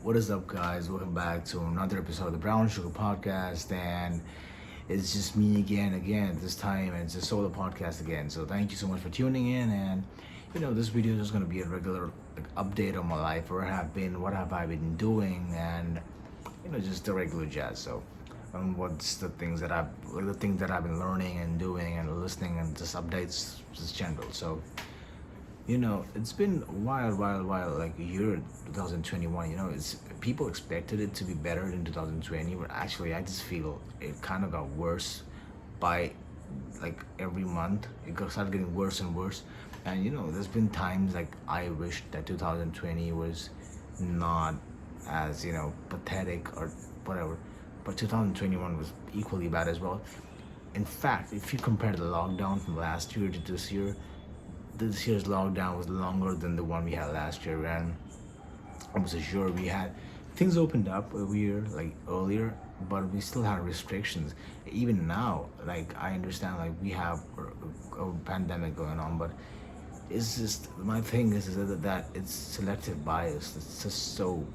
What is up, guys? Welcome back to another episode of the Brown Sugar Podcast, and it's just me again this time, and it's a solo podcast again. So thank you so much for tuning in, and this video is just gonna be a regular update on my life, where I have been, what have I been doing, and just the regular jazz. So, what's the things that I've been learning and doing and listening, and just updates, just general. So it's been a while, like a year, 2021. It's people expected it to be better in 2020, but actually, I just feel it kind of got worse by like every month. Started getting worse and worse, and there's been times like I wish that 2020 was not as pathetic or whatever, but 2021 was equally bad as well. In fact, if you compare the lockdown from last year to this year's lockdown was longer than the one we had last year, and I was sure we had things opened up a year like earlier, but we still had restrictions. Even now, like I understand, like we have a pandemic going on, but it's just my thing is that it's selective bias. It's just so,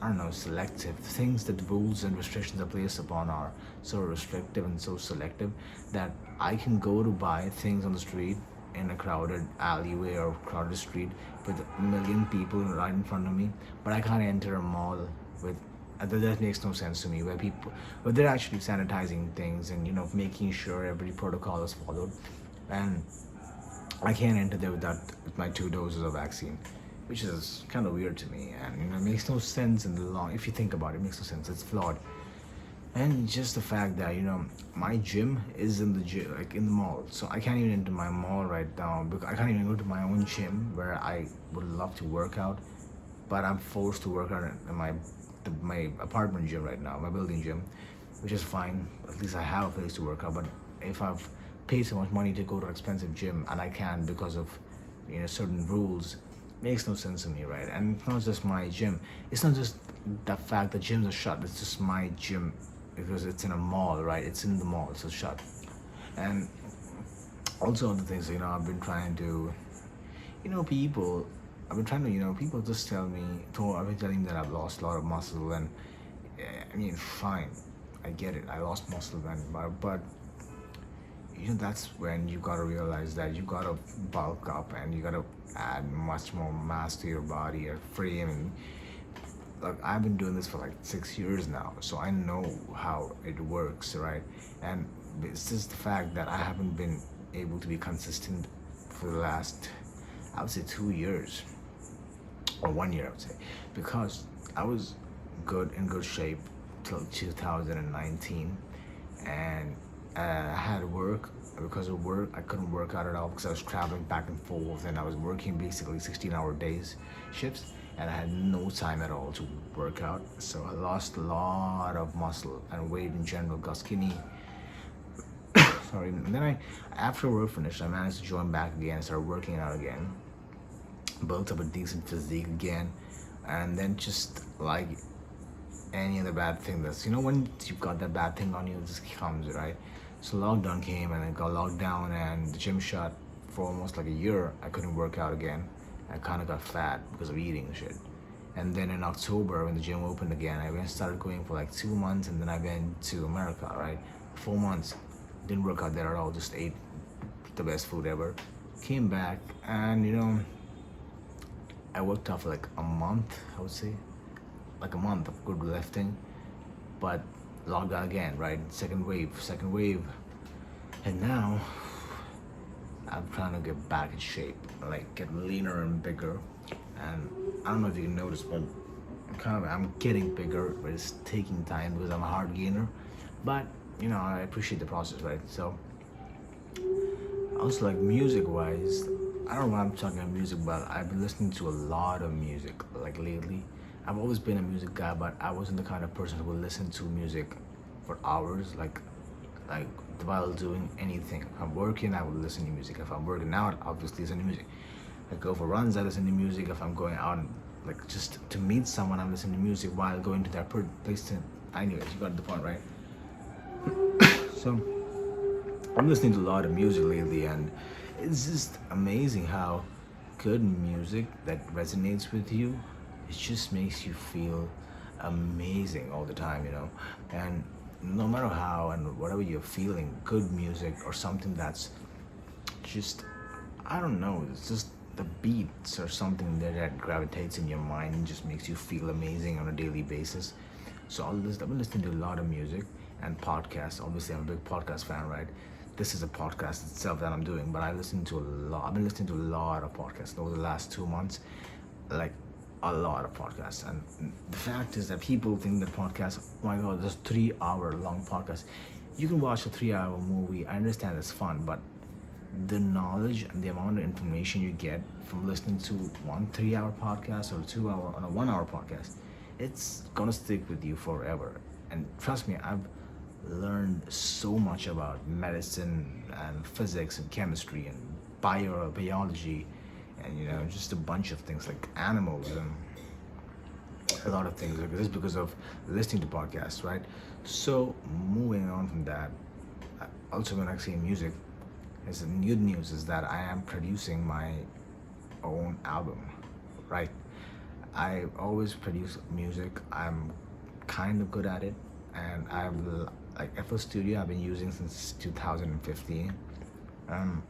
I don't know, selective. Things that rules and restrictions are placed upon are so restrictive and so selective that I can go to buy things on the street in a crowded alleyway or crowded street with a million people right in front of me, but I can't enter a mall with that makes no sense to me, where they're actually sanitizing things and making sure every protocol is followed, and I can't enter there with my 2 doses of vaccine, which is kind of weird to me, and it makes no sense in the long. If you think about it, it makes no sense. It's flawed. And just the fact that my gym is in the gym, like in the mall, so I can't even enter my mall right now because I can't even go to my own gym where I would love to work out, but I'm forced to work out in my apartment gym right now, my building gym, which is fine. At least I have a place to work out. But if I've paid so much money to go to an expensive gym and I can't because of certain rules, makes no sense to me, right? And it's not just my gym. It's not just the fact that gyms are shut. It's just my gym because it's in a mall, right? It's in the mall, so shut. And also other things, I've been trying to, people. I've been trying to, people just I've been telling them that I've lost a lot of muscle, and I mean, fine, I get it. I lost muscle then, but that's when you gotta realize that you gotta bulk up and you gotta add much more mass to your body, your frame. And look, I've been doing this for like 6 years now, so I know how it works, right? And it's just the fact that I haven't been able to be consistent for the last, I would say, 2 years or 1 year, I would say, because I was in good shape till 2019, and I had work. Because of work, I couldn't work out at all because I was traveling back and forth, and I was working basically 16-hour days shifts, and I had no time at all to work out. So I lost a lot of muscle and weight in general, got skinny. Sorry. And then after work finished, I managed to join back again, started working out again, built up a decent physique again, and then just like any other bad thing when you've got that bad thing on you, it just comes, right? So lockdown came, and I got locked down, and the gym shut for almost like a year. I couldn't work out again. I kind of got fat because of eating and shit. And then in October, when the gym opened again, I started going for like 2 months, and then I went to America, right? 4 months, didn't work out there at all. Just ate the best food ever. Came back, and I worked out for like a month, I would say, like a month of good lifting, but lockdown again, right? Second wave, and now I'm trying to get back in shape, like get leaner and bigger. And I don't know if you can notice, but I'm getting bigger, but it's taking time because I'm a hard gainer. But I appreciate the process, right? So also, like, music wise, I don't know why I'm talking about music, but I've been listening to a lot of music like lately. I've always been a music guy, but I wasn't the kind of person who would listen to music for hours, like while doing anything. If I'm working, I would listen to music. If I'm working out, obviously listen to music. I go for runs, I listen to music. If I'm going out, like just to meet someone, I'm listening to music while going to that place to. Anyways, you got the point, right? So I'm listening to a lot of music lately, and it's just amazing how good music that resonates with you it just makes you feel amazing all the time, and no matter how and whatever you're feeling, good music or something that's just, I don't know, it's just the beats or something that gravitates in your mind and just makes you feel amazing on a daily basis. So I've been listening to a lot of music and podcasts. Obviously, I'm a big podcast fan, right? This is a podcast itself that I'm doing, but I've been listening to a lot of podcasts over the last 2 months, like a lot of podcasts. And the fact is that people think that podcasts, oh my God, there's 3 hour long podcast. You can watch a 3 hour movie. I understand it's fun, but the knowledge and the amount of information you get from listening to 1 3 hour podcast or 2 hour on a 1 hour podcast, it's gonna stick with you forever. And trust me, I've learned so much about medicine and physics and chemistry and biology, and just a bunch of things like animals and a lot of things, just because of listening to podcasts, right? So moving on from that, also when I say music, is the good news is that I am producing my own album, right? I always produce music. I'm kind of good at it, and like FL Studio I've been using since 2015. Um,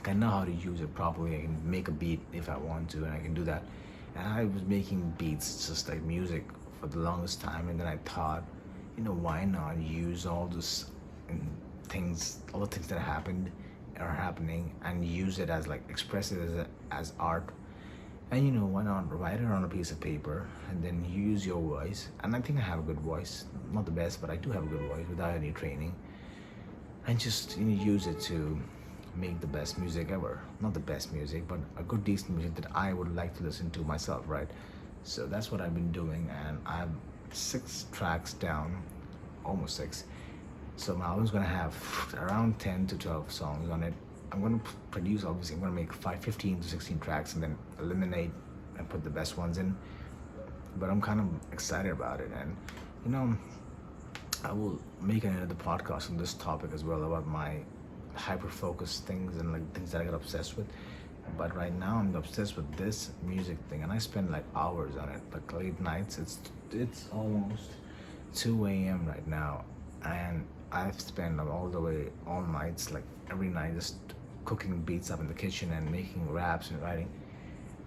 I know how to use it properly. I can make a beat if I want to, and I can do that. And I was making beats, just like music, for the longest time, and then I thought, why not use all this all the things that happened are happening, and use it as, like, express it as art. And why not write it on a piece of paper and then use your voice? And I think I have a good voice, not the best, but I do have a good voice without any training, and just use it to make the best music ever. Not the best music, but a good, decent music that I would like to listen to myself, right? So that's what I've been doing, and I'm 6 tracks down, almost 6. So my album's gonna have around 10 to 12 songs on it. I'm gonna produce, obviously, I'm gonna make 15 to 16 tracks and then eliminate and put the best ones in. But I'm kind of excited about it, and I will make another podcast on this topic as well, about my hyper-focused things and, like, things that I got obsessed with. But right now I'm obsessed with this music thing, and I spend like hours on it, like late nights. It's almost 2 a.m. right now, and I've spent all nights, like every night, just cooking beats up in the kitchen and making raps and writing.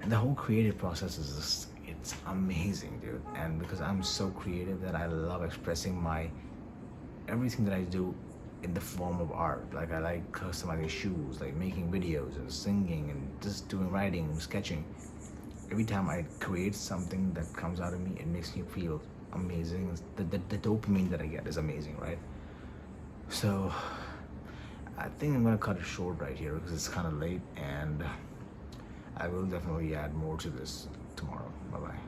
And the whole creative process is just, it's amazing, dude. And because I'm so creative, that I love expressing everything that I do in the form of art. Like, I like customizing shoes, like making videos and singing and just doing writing and sketching. Every time I create something that comes out of me, it makes me feel amazing. The dopamine that I get is amazing, right? So I think I'm gonna cut it short right here, because it's kind of late, and I will definitely add more to this tomorrow. Bye bye.